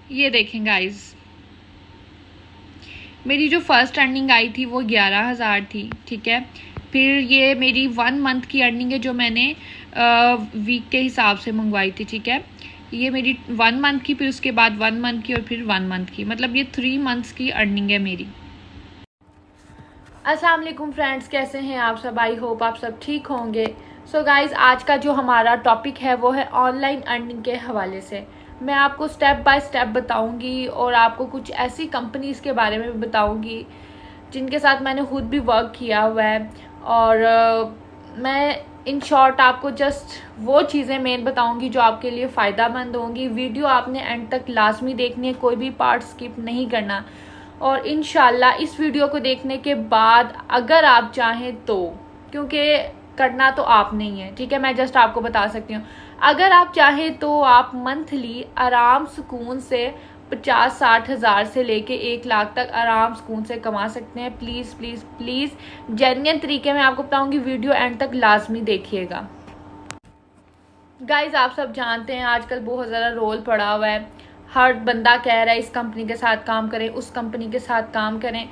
ये देखें गाइस, मेरी जो फर्स्ट अर्निंग आई थी वो 11,000 थी, ठीक है। फिर ये मेरी 1 मंथ की अर्निंग है जो मैंने वीक के हिसाब से मंगवाई थी, ठीक है। ये मेरी 1 मंथ की, फिर उसके बाद 1 मंथ की और फिर 1 मंथ की, मतलब ये 3 मंथ्स की अर्निंग है मेरी। अस्सलाम वालेकुम फ्रेंड्स, कैसे हैं आप सब? आई होप आप सब ठीक होंगे। सो गाइज, आज का जो हमारा टॉपिक है वो है ऑनलाइन अर्निंग के हवाले से। मैं आपको स्टेप बाय स्टेप बताऊंगी और आपको कुछ ऐसी कंपनीज़ के बारे में भी बताऊंगी जिनके साथ मैंने खुद भी वर्क किया हुआ है। और मैं इन शॉर्ट आपको जस्ट वो चीज़ें मेन बताऊंगी जो आपके लिए फ़ायदेमंद होंगी। वीडियो आपने एंड तक लाजमी देखनी है, कोई भी पार्ट स्किप नहीं करना। और इंशाल्लाह इस वीडियो को देखने के बाद अगर आप चाहें तो, क्योंकि करना तो आप नहीं है, ठीक है, मैं जस्ट आपको बता सकती हूँ, अगर आप चाहें तो आप मंथली आराम सुकून से 50-60 हज़ार से लेके 1 लाख तक आराम सुकून से कमा सकते हैं। प्लीज़ प्लीज़ प्लीज़ जेन्युइन तरीके में आपको बताऊंगी, वीडियो एंड तक लाजमी देखिएगा। गाइज, आप सब जानते हैं आजकल बहुत ज़्यादा रोल पड़ा हुआ है। हर बंदा कह रहा है इस कंपनी के साथ काम करें, उस कंपनी के साथ काम करें।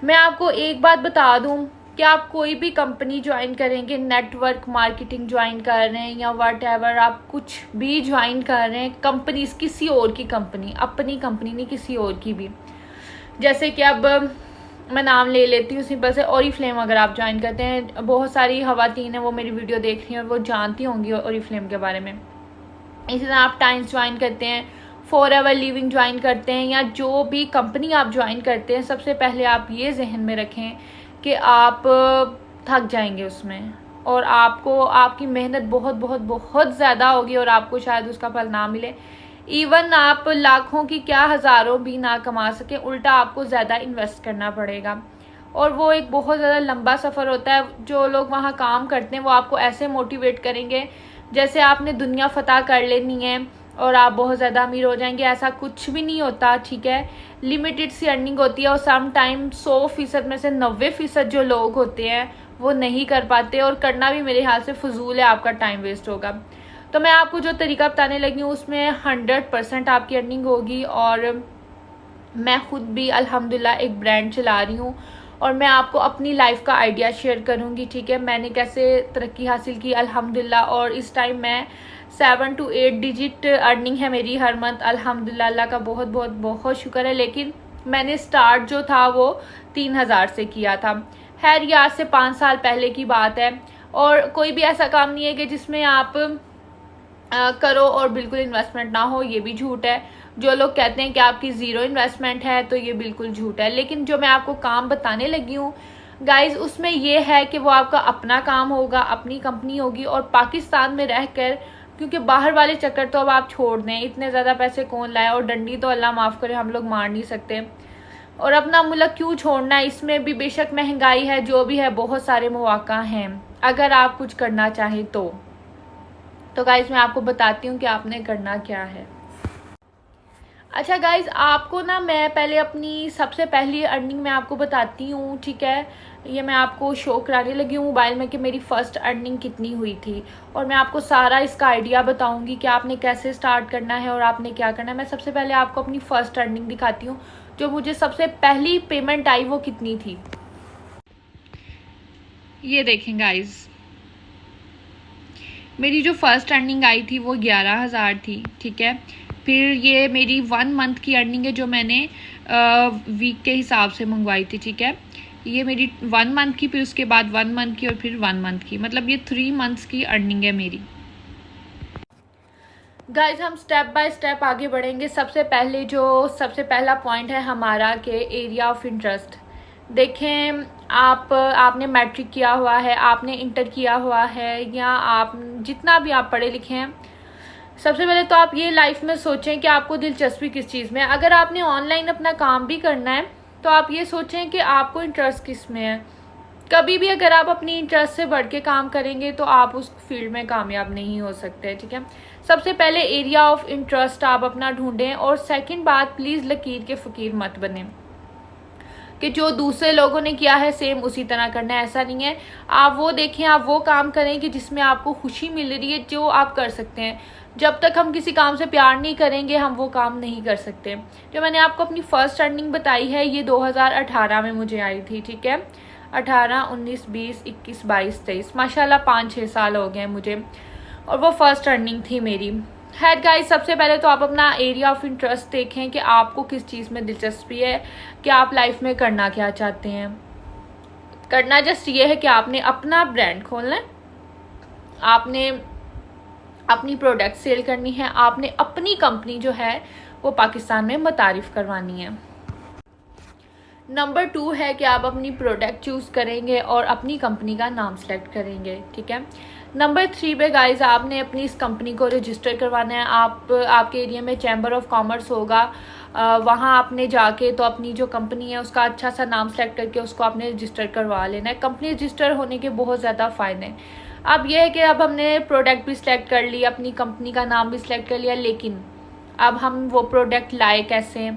मैं आपको एक बात बता दूं कि आप कोई भी कंपनी ज्वाइन करेंगे, नेटवर्क मार्केटिंग ज्वाइन कर रहे हैं या वट एवर, आप कुछ भी ज्वाइन कर रहे हैं, कंपनी किसी और की कंपनी, अपनी कंपनी नहीं, किसी और की भी। जैसे कि अब मैं नाम ले लेती हूँ सिंपल से, ओरिफ्लेम अगर आप ज्वाइन करते हैं, बहुत सारी खवातीन हैं वो मेरी वीडियो देख रही हैं और वो जानती होंगी ओरिफ्लेम के बारे में। इसी तरह आप टाइम्स ज्वाइन करते हैं, फॉरएवर लिविंग ज्वाइन करते हैं, या जो भी कंपनी आप ज्वाइन करते हैं, सबसे पहले आप ये जहन में रखें कि आप थक जाएंगे उसमें और आपको आपकी मेहनत बहुत बहुत बहुत ज़्यादा होगी और आपको शायद उसका फल ना मिले। इवन आप लाखों की क्या हज़ारों भी ना कमा सके, उल्टा आपको ज़्यादा इन्वेस्ट करना पड़ेगा और वो एक बहुत ज़्यादा लंबा सफ़र होता है। जो लोग वहाँ काम करते हैं वो आपको ऐसे मोटिवेट करेंगे जैसे आपने दुनिया फतह कर लेनी है और आप बहुत ज़्यादा अमीर हो जाएंगे। ऐसा कुछ भी नहीं होता, ठीक है। लिमिटेड सी अर्निंग होती है और सम टाइम 100% में से 90% जो लोग होते हैं वो नहीं कर पाते, और करना भी मेरे ख्याल से फजूल है, आपका टाइम वेस्ट होगा। तो मैं आपको जो तरीका बताने लगी हूँ उसमें 100% आपकी अर्निंग होगी। और मैं खुद भी अल्हम्दुलिल्लाह एक ब्रांड चला रही हूँ और मैं आपको अपनी लाइफ का आइडिया शेयर करूँगी, ठीक है, मैंने कैसे तरक्की हासिल की अल्हम्दुलिल्लाह। और इस टाइम मैं 7 to 8 डिजिट अर्निंग है मेरी हर मंथ, अल्हम्दुलिल्लाह, अल्लाह का बहुत बहुत बहुत शुक्र है। लेकिन मैंने स्टार्ट जो था वो 3,000 से किया था। खैर ये आज से 5 साल पहले की बात है और कोई भी ऐसा काम नहीं है कि जिसमें आप करो और बिल्कुल इन्वेस्टमेंट ना हो, ये भी झूठ है। जो लोग कहते हैं कि आपकी ज़ीरो इन्वेस्टमेंट है तो ये बिल्कुल झूठ है। लेकिन जो मैं आपको काम बताने लगी हूँ गाइज, उसमें ये है कि वो आपका अपना काम होगा, अपनी कंपनी होगी और पाकिस्तान में रहकर, क्योंकि बाहर वाले चक्कर तो अब आप छोड़ दें, इतने ज़्यादा पैसे कौन लाए, और डंडी तो अल्लाह माफ़ करे हम लोग मार नहीं सकते, और अपना मुल्क क्यों छोड़ना है। इसमें भी बेशक महंगाई है, जो भी है, बहुत सारे मौका हैं अगर आप कुछ करना चाहें तो गाइज मैं आपको बताती हूँ कि आपने करना क्या है। अच्छा गाइज, आपको ना मैं पहले अपनी सबसे पहली अर्निंग में आपको बताती हूँ, ठीक है। ये मैं आपको शो कराने लगी हूँ मोबाइल में कि मेरी फ़र्स्ट अर्निंग कितनी हुई थी, और मैं आपको सारा इसका आइडिया बताऊँगी कि आपने कैसे स्टार्ट करना है और आपने क्या करना है। मैं सबसे पहले आपको अपनी फ़र्स्ट अर्निंग दिखाती हूँ, जो मुझे सबसे पहली पेमेंट आई वो कितनी थी। ये देखें गाइज, मेरी जो फर्स्ट अर्निंग आई थी वो 11,000 थी, ठीक है। फिर ये मेरी 1 मंथ की अर्निंग है जो मैंने वीक के हिसाब से मंगवाई थी, ठीक है। ये मेरी 1 मंथ की, फिर उसके बाद 1 मंथ की और फिर 1 मंथ की, मतलब ये 3 मंथ्स की अर्निंग है मेरी। गाइज, हम स्टेप बाय स्टेप आगे बढ़ेंगे। सबसे पहला पॉइंट है हमारा कि एरिया ऑफ इंटरेस्ट। देखें, आपने मैट्रिक किया हुआ है, आपने इंटर किया हुआ है, या आप जितना भी आप पढ़े लिखे हैं, सबसे पहले तो आप ये लाइफ में सोचें कि आपको दिलचस्पी किस चीज़ में है। अगर आपने ऑनलाइन अपना काम भी करना है तो आप ये सोचें कि आपको इंटरेस्ट किस में है। कभी भी अगर आप अपनी इंटरेस्ट से बढ़ के काम करेंगे तो आप उस फील्ड में कामयाब नहीं हो सकते, ठीक है। सबसे पहले एरिया ऑफ इंटरेस्ट आप अपना ढूंढें। और सेकंड बात, प्लीज़ लकीर के फ़कीर मत बने कि जो दूसरे लोगों ने किया है सेम उसी तरह करना है, ऐसा नहीं है। आप वो देखें, आप वो काम करें कि जिसमें आपको खुशी मिल रही है, जो आप कर सकते हैं। जब तक हम किसी काम से प्यार नहीं करेंगे हम वो काम नहीं कर सकते। जो मैंने आपको अपनी फर्स्ट अर्निंग बताई है ये 2018 में मुझे आई थी, ठीक है। 18, 19, 20, 21, 22, 23, माशाल्लाह 5-6 साल हो गए मुझे, और वो फर्स्ट अर्निंग थी मेरी। खैर गाइस, सबसे पहले तो आप अपना एरिया ऑफ इंटरेस्ट देखें कि आपको किस चीज़ में दिलचस्पी है, कि आप लाइफ में करना क्या चाहते हैं। करना जस्ट ये है कि आपने अपना ब्रांड खोलना है, आपने अपनी प्रोडक्ट सेल करनी है, आपने अपनी कंपनी जो है वो पाकिस्तान में मुतारिफ करवानी है। नंबर 2 है कि आप अपनी प्रोडक्ट चूज़ करेंगे और अपनी कंपनी का नाम सेलेक्ट करेंगे, ठीक है। नंबर 3 पे गाइस आपने अपनी इस कंपनी को रजिस्टर करवाना है। आपके एरिया में चैम्बर ऑफ कॉमर्स होगा, वहाँ आपने जाके तो अपनी जो कंपनी है उसका अच्छा सा नाम सेलेक्ट करके उसको आपने रजिस्टर करवा लेना है। कंपनी रजिस्टर होने के बहुत ज़्यादा फ़ायदे हैं। अब यह है कि अब हमने प्रोडक्ट भी सिलेक्ट कर लिया, अपनी कंपनी का नाम भी सिलेक्ट कर लिया, लेकिन अब हम वो प्रोडक्ट लाए कैसे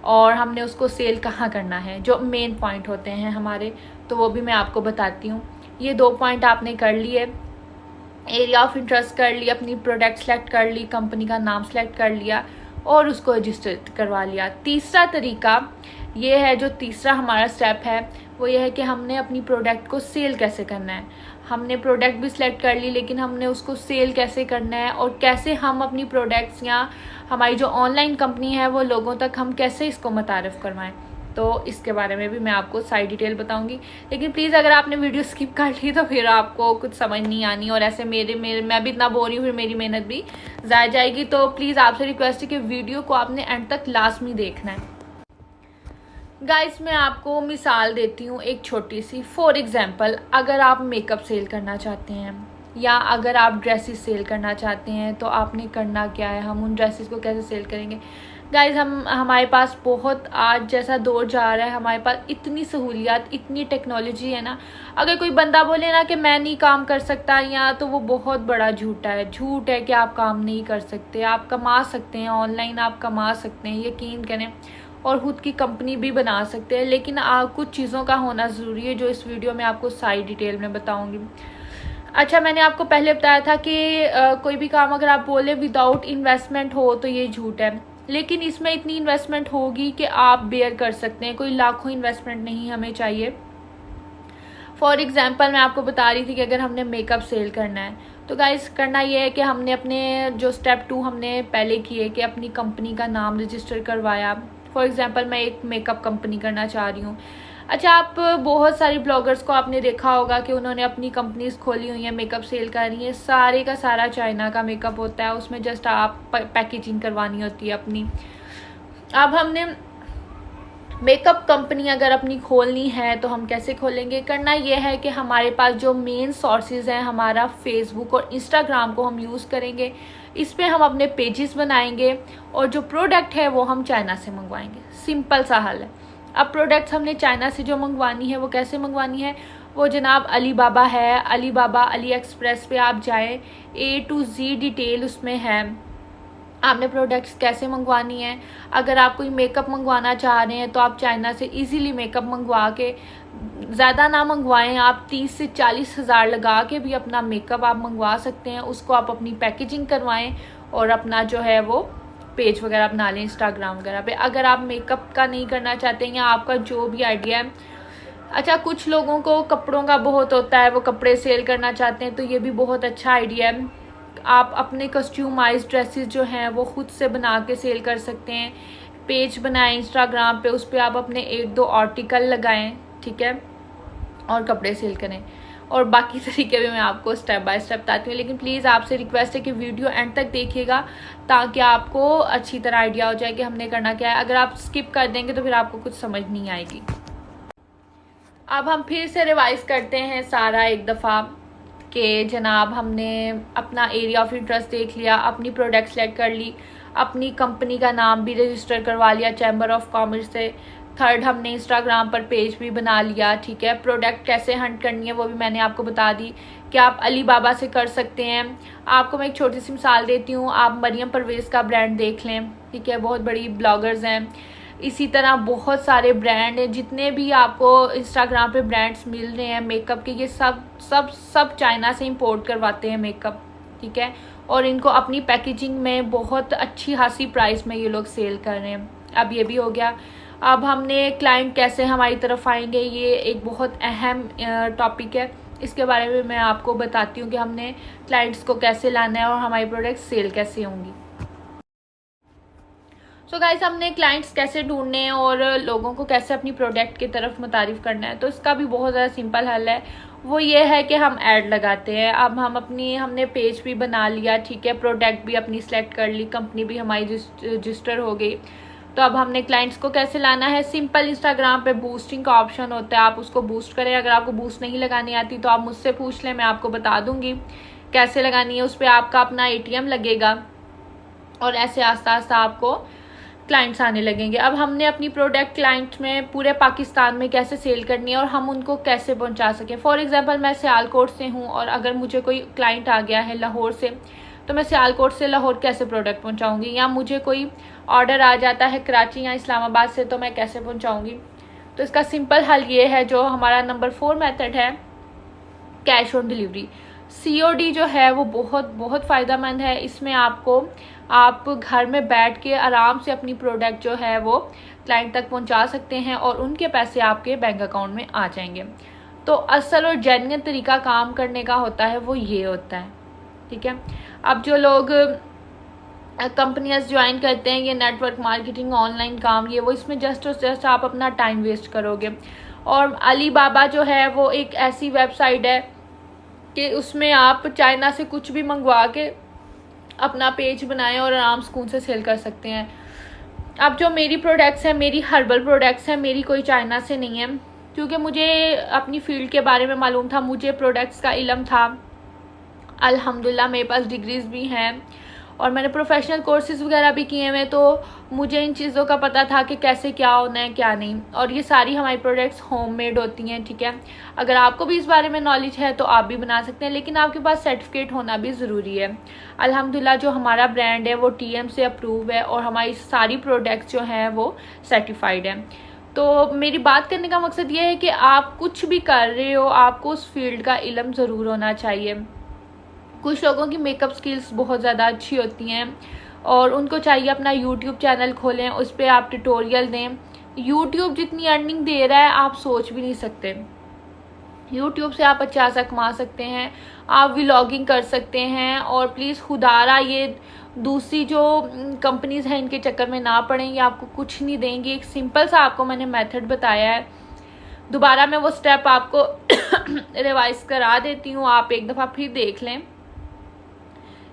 और हमने उसको सेल कहाँ करना है, जो मेन पॉइंट होते हैं हमारे, तो वो भी मैं आपको बताती हूँ। ये 2 पॉइंट आपने कर लिए, एरिया ऑफ इंटरेस्ट कर लिया, अपनी प्रोडक्ट सेलेक्ट कर ली, कंपनी का नाम सेलेक्ट कर लिया और उसको रजिस्टर करवा लिया। तीसरा तरीका ये है, जो तीसरा हमारा स्टेप है वो ये है कि हमने अपनी प्रोडक्ट को सेल कैसे करना है। हमने प्रोडक्ट भी सिलेक्ट कर ली, लेकिन हमने उसको सेल कैसे करना है और कैसे हम अपनी प्रोडक्ट्स या हमारी जो ऑनलाइन कंपनी है वो लोगों तक हम कैसे इसको मुतारिफ करवाएं, तो इसके बारे में भी मैं आपको सारी डिटेल बताऊंगी। लेकिन प्लीज़ अगर आपने वीडियो स्किप कर ली तो फिर आपको कुछ समझ नहीं आनी, और ऐसे मैं भी इतना बोल रही हूँ, फिर मेरी मेहनत भी ज़ाया जाएगी। तो प्लीज़ आपसे रिक्वेस्ट है कि वीडियो को आपने एंड तक लाजमी देखना है। गाइस, मैं आपको मिसाल देती हूँ एक छोटी सी। फॉर एग्जांपल, अगर आप मेकअप सेल करना चाहते हैं या अगर आप ड्रेसेस सेल करना चाहते हैं तो आपने करना क्या है, हम उन ड्रेसेस को कैसे सेल करेंगे। गाइस, हमारे पास बहुत आज जैसा दौर जा रहा है, हमारे पास इतनी सहूलियात, इतनी टेक्नोलॉजी है ना। अगर कोई बंदा बोले ना कि मैं नहीं काम कर सकता, या तो वो बहुत बड़ा झूठ है कि आप काम नहीं कर सकते। आप कमा सकते हैं, ऑनलाइन आप कमा सकते हैं, यकीन करें, और खुद की कंपनी भी बना सकते हैं। लेकिन कुछ चीज़ों का होना ज़रूरी है, जो इस वीडियो में आपको सारी डिटेल में बताऊंगी। अच्छा, मैंने आपको पहले बताया था कि कोई भी काम अगर आप बोले विदाउट इन्वेस्टमेंट हो तो ये झूठ है, लेकिन इसमें इतनी इन्वेस्टमेंट होगी कि आप बेयर कर सकते हैं। कोई लाखों इन्वेस्टमेंट नहीं हमें चाहिए। फॉर एग्जाम्पल, मैं आपको बता रही थी कि अगर हमने मेकअप सेल करना है तो गाइस करना ये है कि हमने अपने जो स्टेप 2 हमने पहले किए कि अपनी कंपनी का नाम रजिस्टर करवाया। फॉर एग्जांपल, मैं एक मेकअप कंपनी करना चाह रही हूँ। अच्छा, आप बहुत सारी ब्लॉगर्स को आपने देखा होगा कि उन्होंने अपनी कंपनीज खोली हुई हैं, मेकअप सेल कर रही हैं। सारे का सारा चाइना का मेकअप होता है, उसमें जस्ट आप पैकेजिंग करवानी होती है अपनी। अब हमने मेकअप कंपनी अगर अपनी खोलनी है तो हम कैसे खोलेंगे। करना यह है कि हमारे पास जो मेन सोर्सेज हैं, हमारा फेसबुक और इंस्टाग्राम को हम यूज़ करेंगे। इस पे हम अपने पेजेस बनाएंगे और जो प्रोडक्ट है वो हम चाइना से मंगवाएंगे। सिंपल सा हल है। अब प्रोडक्ट्स हमने चाइना से जो मंगवानी है वो कैसे मंगवानी है, वो जनाब अलीबाबा है, अलीबाबा, अली एक्सप्रेस पे आप जाएँ, A to Z डिटेल उसमें है। आपने प्रोडक्ट्स कैसे मंगवानी है। अगर आप कोई मेकअप मंगवाना चाह रहे हैं तो आप चाइना से इजीली मेकअप मंगवा के, ज़्यादा ना मंगवाएं, आप 30 से 40 हज़ार लगा के भी अपना मेकअप आप मंगवा सकते हैं। उसको आप अपनी पैकेजिंग करवाएं और अपना जो है वो पेज वगैरह बना लें इंस्टाग्राम वगैरह पे। अगर आप मेकअप का नहीं करना चाहते हैं या आपका जो भी आइडिया है। अच्छा, कुछ लोगों को कपड़ों का बहुत होता है, वो कपड़े सेल करना चाहते हैं, तो ये भी बहुत अच्छा आइडिया है। आप अपने कस्टमाइज्ड ड्रेसेस जो हैं वो खुद से बना के सेल कर सकते हैं। पेज बनाएं इंस्टाग्राम पे, उस पर आप अपने 1-2 आर्टिकल लगाएं, ठीक है, और कपड़े सेल करें। और बाकी तरीके भी मैं आपको स्टेप बाय स्टेप बताती हूँ। लेकिन प्लीज़ आपसे रिक्वेस्ट है कि वीडियो एंड तक देखिएगा ताकि आपको अच्छी तरह आइडिया हो जाए कि हमने करना क्या है। अगर आप स्किप कर देंगे तो फिर आपको कुछ समझ नहीं आएगी। अब हम फिर से रिवाइज करते हैं सारा एक दफ़ा कि जनाब हमने अपना एरिया ऑफ इंटरेस्ट देख लिया, अपनी प्रोडक्ट सेलेक्ट कर ली, अपनी कंपनी का नाम भी रजिस्टर करवा लिया चैम्बर ऑफ कॉमर्स से। थर्ड, हमने इंस्टाग्राम पर पेज भी बना लिया, ठीक है। प्रोडक्ट कैसे हंट करनी है वो भी मैंने आपको बता दी कि आप अलीबाबा से कर सकते हैं। आपको मैं एक छोटी सी मिसाल देती हूँ, आप मरियम परवेज़ का ब्रांड देख लें, ठीक है, बहुत बड़ी ब्लॉगर्स हैं। इसी तरह बहुत सारे ब्रांड हैं, जितने भी आपको इंस्टाग्राम पे ब्रांड्स मिल रहे हैं मेकअप के, ये सब चाइना से इंपोर्ट करवाते हैं मेकअप, ठीक है। और इनको अपनी पैकेजिंग में बहुत अच्छी खासी प्राइस में ये लोग सेल कर रहे हैं। अब ये भी हो गया। अब हमने क्लाइंट कैसे हमारी तरफ आएंगे, ये एक बहुत अहम टॉपिक है। इसके बारे में मैं आपको बताती हूँ कि हमने क्लाइंट्स को कैसे लाना है और हमारी प्रोडक्ट सेल कैसे होंगी। सो गाइस, हमने क्लाइंट्स कैसे ढूंढने हैं और लोगों को कैसे अपनी प्रोडक्ट की तरफ मुतारिफ करना है, तो इसका भी बहुत ज़्यादा सिंपल हल है। वो ये है कि हम ऐड लगाते हैं। अब हमने पेज भी बना लिया, ठीक है, प्रोडक्ट भी अपनी सेलेक्ट कर ली, कंपनी भी हमारी रजिस्टर हो गई। तो अब हमने क्लाइंट्स को कैसे लाना है, सिंपल इंस्टाग्राम पे बूस्टिंग का ऑप्शन होता है, आप उसको बूस्ट करें। अगर आपको बूस्ट नहीं लगानी आती तो आप मुझसे पूछ लें, मैं आपको बता दूंगी कैसे लगानी है। उस पर आपका अपना ATM लगेगा और ऐसे आस्ता आस्ता आपको क्लाइंट्स आने लगेंगे। अब हमने अपनी प्रोडक्ट क्लाइंट में पूरे पाकिस्तान में कैसे सेल करनी है और हम उनको कैसे पहुंचा सकें। फॉर एग्जांपल, मैं सियालकोट से हूं और अगर मुझे कोई क्लाइंट आ गया है लाहौर से, तो मैं सियालकोट से लाहौर कैसे प्रोडक्ट पहुंचाऊंगी, या मुझे कोई ऑर्डर आ जाता है कराची या इस्लामाबाद से, तो मैं कैसे पहुंचाऊंगी। तो इसका सिंपल हल ये है, जो हमारा नंबर 4 मेथड है, कैश ऑन डिलीवरी। COD जो है वो बहुत बहुत फ़ायदेमंद है। इसमें आप घर में बैठ के आराम से अपनी प्रोडक्ट जो है वो क्लाइंट तक पहुंचा सकते हैं और उनके पैसे आपके बैंक अकाउंट में आ जाएंगे। तो असल और जेन्युइन तरीका काम करने का होता है वो ये होता है, ठीक है। अब जो लोग कंपनियां ज्वाइन करते हैं, ये नेटवर्क मार्केटिंग, ऑनलाइन काम, ये वो, इसमें जस्ट और जस्ट आप अपना टाइम वेस्ट करोगे। और अलीबाबा जो है वो एक ऐसी वेबसाइट है कि उसमें आप चाइना से कुछ भी मंगवा के अपना पेज बनाएं और आराम सुकून से सेल कर सकते हैं। अब जो मेरी प्रोडक्ट्स हैं, मेरी हर्बल प्रोडक्ट्स हैं, मेरी कोई चाइना से नहीं है, क्योंकि मुझे अपनी फील्ड के बारे में मालूम था, मुझे प्रोडक्ट्स का इल्म था। अल्हम्दुलिल्लाह मेरे पास डिग्रीज भी हैं और मैंने प्रोफेशनल कोर्सेज वगैरह भी किए हुए, तो मुझे इन चीज़ों का पता था कि कैसे क्या होना है क्या नहीं। और ये सारी हमारी प्रोडक्ट्स होममेड होती हैं, ठीक है। अगर आपको भी इस बारे में नॉलेज है तो आप भी बना सकते हैं, लेकिन आपके पास सर्टिफिकेट होना भी ज़रूरी है। अल्हम्दुलिल्लाह जो हमारा ब्रांड है वो TM से अप्रूव है और हमारी सारी प्रोडक्ट्स जो हैं वो सर्टिफाइड है। तो मेरी बात करने का मकसद ये है कि आप कुछ भी कर रहे हो, आपको उस फील्ड का इल्म ज़रूर होना चाहिए। कुछ लोगों की मेकअप स्किल्स बहुत ज़्यादा अच्छी होती हैं और उनको चाहिए अपना YouTube चैनल खोलें, उस पर आप ट्यूटोरियल दें। YouTube जितनी अर्निंग दे रहा है आप सोच भी नहीं सकते। YouTube से आप अच्छा सा कमा सकते हैं, आप व्लॉगिंग कर सकते हैं। और प्लीज़ खुदारा ये दूसरी जो कंपनीज़ हैं इनके चक्कर में ना पड़ें, ये आपको कुछ नहीं देंगी। एक सिंपल सा आपको मैंने मेथड बताया है, दोबारा मैं वो स्टेप आपको रिवाइज करा देती हूँ, आप एक दफ़ा फिर देख लें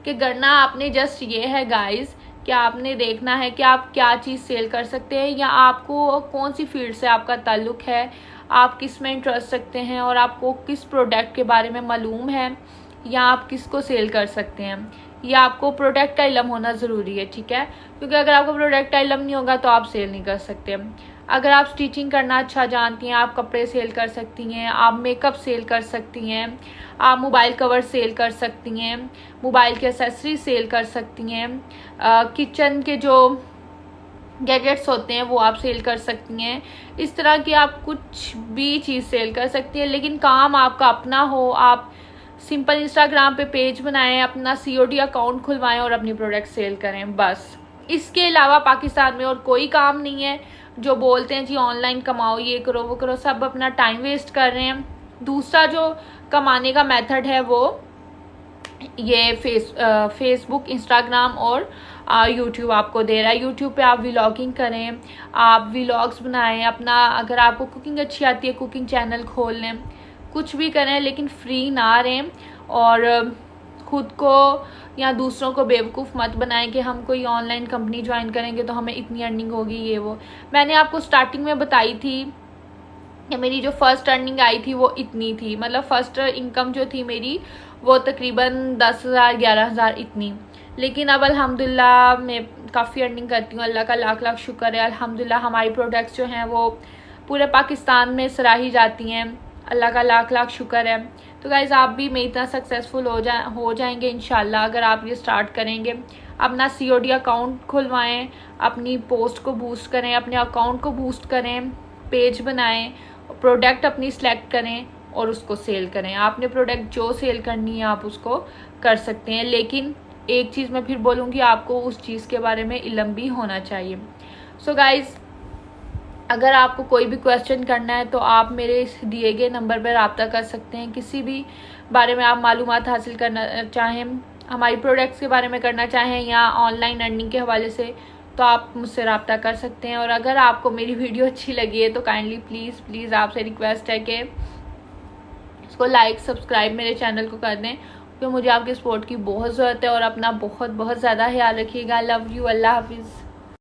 कि करना आपने जस्ट ये है गाइस कि आपने देखना है कि आप क्या चीज़ सेल कर सकते हैं, या आपको कौन सी फील्ड से आपका ताल्लुक है, आप किस में इंटरेस्ट रखते हैं और आपको किस प्रोडक्ट के बारे में मालूम है, या आप किसको सेल कर सकते हैं। या आपको प्रोडक्ट का इल्म होना ज़रूरी है, ठीक है, क्योंकि अगर आपको प्रोडक्ट का इल्म नहीं होगा तो आप सेल नहीं कर सकते। अगर आप स्टिचिंग करना अच्छा जानती हैं, आप कपड़े सेल कर सकती हैं, आप मेकअप सेल कर सकती हैं, आप मोबाइल कवर सेल कर सकती हैं, मोबाइल के एक्सेसरी सेल कर सकती हैं, किचन के जो गैजेट्स होते हैं वो आप सेल कर सकती हैं। इस तरह की आप कुछ भी चीज़ सेल कर सकती हैं, लेकिन काम आपका अपना हो। आप सिंपल इंस्टाग्राम पे पेज बनाएं, अपना COD अकाउंट खुलवाएं और अपनी प्रोडक्ट सेल करें, बस। इसके अलावा पाकिस्तान में और कोई काम नहीं है। जो बोलते हैं जी ऑनलाइन कमाओ, ये करो वो करो, सब अपना टाइम वेस्ट कर रहे हैं। दूसरा जो कमाने का मेथड है वो ये फेसबुक, इंस्टाग्राम और YouTube आपको दे रहा है। YouTube पे आप व्लॉगिंग करें, आप व्लॉग्स बनाएं अपना। अगर आपको कुकिंग अच्छी आती है, कुकिंग चैनल खोल लें, कुछ भी करें, लेकिन फ्री ना रहें और खुद को या दूसरों को बेवकूफ़ मत बनाएं कि हम कोई ऑनलाइन कंपनी ज्वाइन करेंगे तो हमें इतनी अर्निंग होगी, ये वो। मैंने आपको स्टार्टिंग में बताई थी कि मेरी जो फर्स्ट अर्निंग आई थी वो इतनी थी, मतलब फर्स्ट इनकम जो थी मेरी वो तकरीबन 10,000 11,000 इतनी। लेकिन अब अल्हम्दुलिल्लाह मैं काफ़ी अर्निंग करती हूँ, अल्लाह का लाख लाख शुक्र है। अल्हम्दुलिल्लाह हमारी प्रोडक्ट्स जो हैं वो पूरे पाकिस्तान में सराही जाती हैं, अल्लाह का लाख लाख शुक्र है। तो गाइज़ आप भी मेरी तरह सक्सेसफुल हो जाएंगे इंशाल्लाह अगर आप ये स्टार्ट करेंगे। अपना COD अकाउंट खुलवाएं, अपनी पोस्ट को बूस्ट करें, अपने अकाउंट को बूस्ट करें, पेज बनाएं, प्रोडक्ट अपनी सिलेक्ट करें और उसको सेल करें। आपने प्रोडक्ट जो सेल करनी है आप उसको कर सकते हैं, लेकिन एक चीज़ मैं फिर बोलूँगी, आपको उस चीज़ के बारे में इल्म भी होना चाहिए। सो गाइज़, अगर आपको कोई भी क्वेश्चन करना है तो आप मेरे इस दिए गए नंबर पर रब्ता कर सकते हैं। किसी भी बारे में आप मालूमात हासिल करना चाहें, हमारी प्रोडक्ट्स के बारे में करना चाहें या ऑनलाइन अर्निंग के हवाले से, तो आप मुझसे रब्ता कर सकते हैं। और अगर आपको मेरी वीडियो अच्छी लगी है तो काइंडली प्लीज़ आपसे रिक्वेस्ट है कि इसको लाइक सब्सक्राइब मेरे चैनल को कर दें, क्योंकि मुझे आपके सपोर्ट की बहुत ज़रूरत है। और अपना बहुत ज़्यादा ख्याल रखिएगा। Love you. अल्लाह हाफिज़।